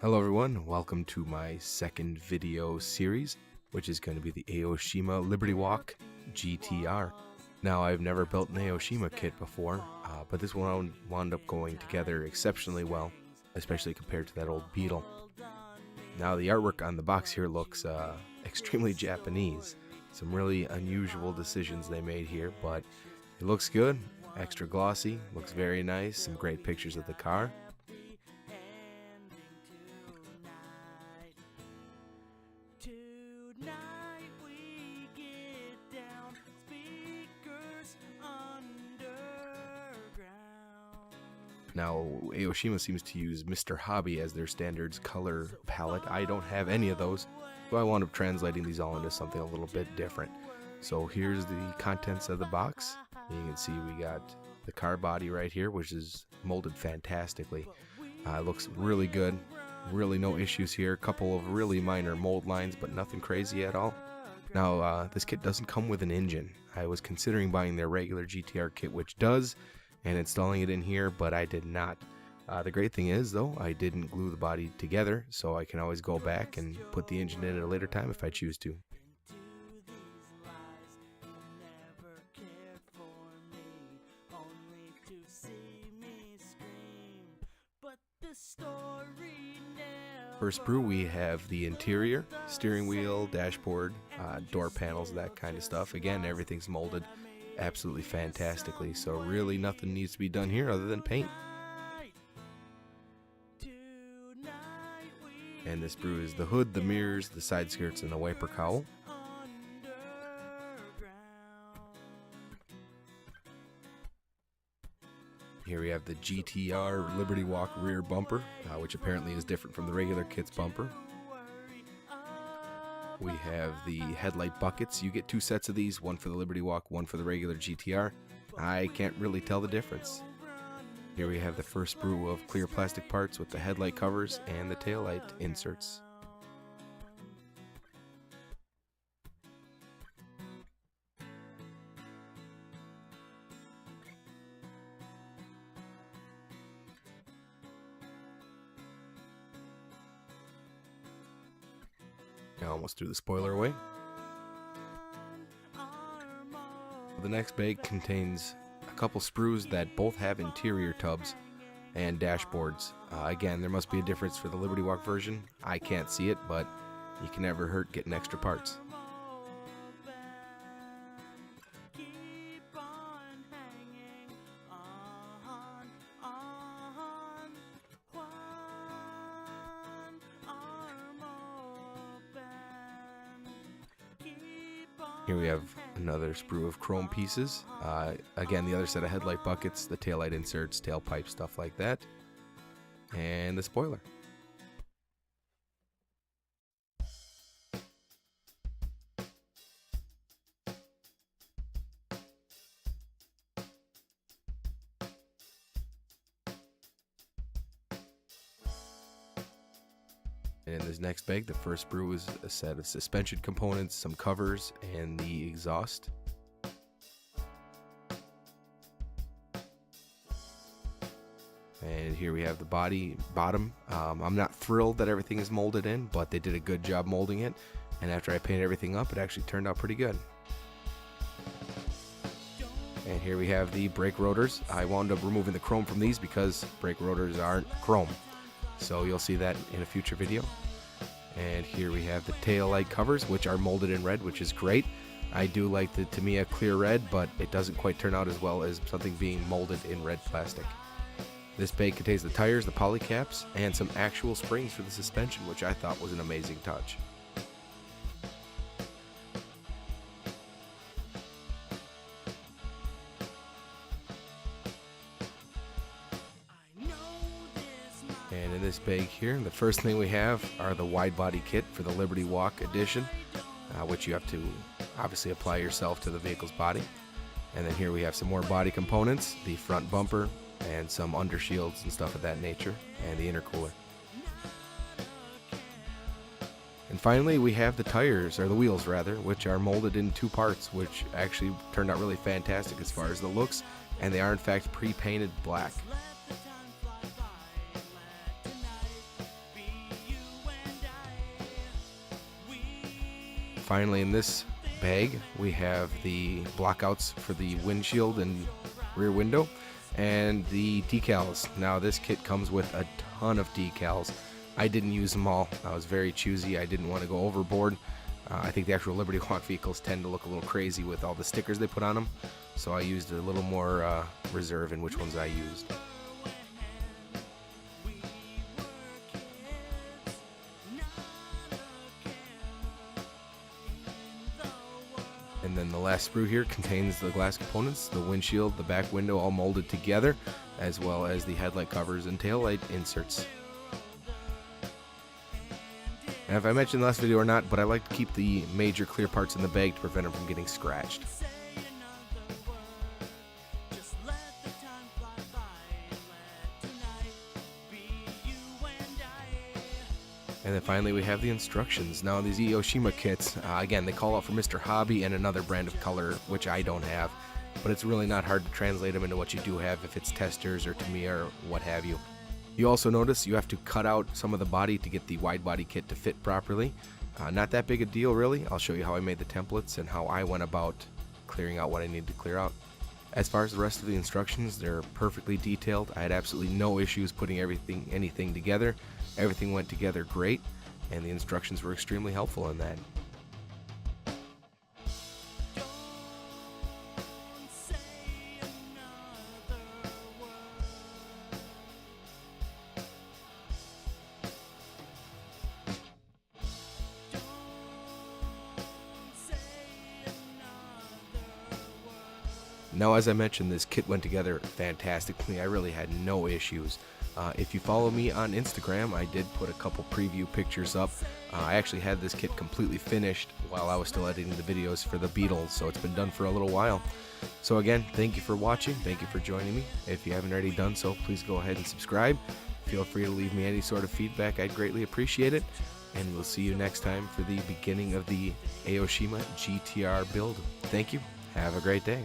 Hello everyone, welcome to my second video series, which is going to be the Aoshima Libertywalk GTR. Now, I've never built an Aoshima kit before, but this one wound up going together exceptionally well, especially compared to that old Beetle. Now, the artwork on the box here looks extremely Japanese. Some really unusual decisions they made here, but it looks good, extra glossy, looks very nice, some great pictures of the car. Now, Aoshima seems to use Mr. Hobby as their standards color palette. I don't have any of those, so I wound up translating these all into something a little bit different. So here's the contents of the box. You can see we got the car body right here, which is molded fantastically. It looks really good. Really no issues here. A couple of really minor mold lines, but nothing crazy at all. Now, this kit doesn't come with an engine. I was considering buying their regular GTR kit, which does, and installing it in here, but I did not. The great thing is, though, I didn't glue the body together, so I can always go back and put the engine in at a later time if I choose to. First brew, we have the interior, steering wheel, dashboard, door panels, that kind of stuff. Again, everything's molded absolutely fantastically, so really nothing needs to be done here other than paint. And this brew is the hood, the mirrors, the side skirts, and the wiper cowl. Here we have the GTR Libertywalk rear bumper, which apparently is different from the regular kit's bumper. We have the headlight buckets. You get two sets of these, one for the Libertywalk, one for the regular GTR. I can't really tell the difference. Here we have the first brew of clear plastic parts with the headlight covers and the taillight inserts. I almost threw the spoiler away. The next bag contains a couple sprues that both have interior tubs and dashboards. Again, there must be a difference for the Libertywalk version. I can't see it, but you can never hurt getting extra parts. Here we have another sprue of chrome pieces. Again, the other set of headlight buckets, the taillight inserts, tailpipe, stuff like that. And the spoiler. And in this next bag, the first brew is a set of suspension components, some covers, and the exhaust. And here we have the bottom. I'm not thrilled that everything is molded in, but they did a good job molding it. And after I painted everything up, it actually turned out pretty good. And here we have the brake rotors. I wound up removing the chrome from these because brake rotors aren't chrome. So you'll see that in a future video. And here we have the tail light covers, which are molded in red, which is great. I do like the Tamiya clear red, but it doesn't quite turn out as well as something being molded in red plastic. This bag contains the tires, the poly caps, and some actual springs for the suspension, which I thought was an amazing touch. And in this bag here, the first thing we have are the wide body kit for the Libertywalk edition, which you have to obviously apply yourself to the vehicle's body. And then here we have some more body components, the front bumper, and some undershields and stuff of that nature, and the intercooler. And finally, we have the tires, or the wheels rather, which are molded in two parts, which actually turned out really fantastic as far as the looks, and they are in fact pre-painted black. finally in this bag we have the blockouts for the windshield and rear window and the decals. Now this kit comes with a ton of decals. I didn't use them all. I was very choosy. I didn't want to go overboard. I think the actual Libertywalk vehicles tend to look a little crazy with all the stickers they put on them, so I used a little more reserve in which ones I used. And then the last sprue here contains the glass components, the windshield, the back window all molded together, as well as the headlight covers and taillight inserts. And if I mentioned in the last video or not, but I like to keep the major clear parts in the bag to prevent them from getting scratched. And then finally we have the instructions. Now these Aoshima kits, again, they call out for Mr. Hobby and another brand of color, which I don't have, but it's really not hard to translate them into what you do have if it's testers or Tamiya or what have you. You also notice you have to cut out some of the body to get the wide body kit to fit properly. Not that big a deal really. I'll show you how I made the templates and how I went about clearing out what I needed to clear out. As far as the rest of the instructions, they're perfectly detailed. I had absolutely no issues putting anything together. Everything went together great, and the instructions were extremely helpful in that. Now, as I mentioned, this kit went together fantastically. I really had no issues. If you follow me on Instagram, I did put a couple preview pictures up. I actually had this kit completely finished while I was still editing the videos for the Beatles, so it's been done for a little while. So again, thank you for watching. Thank you for joining me. If you haven't already done so, please go ahead and subscribe. Feel free to leave me any sort of feedback. I'd greatly appreciate it. And we'll see you next time for the beginning of the Aoshima GTR build. Thank you. Have a great day.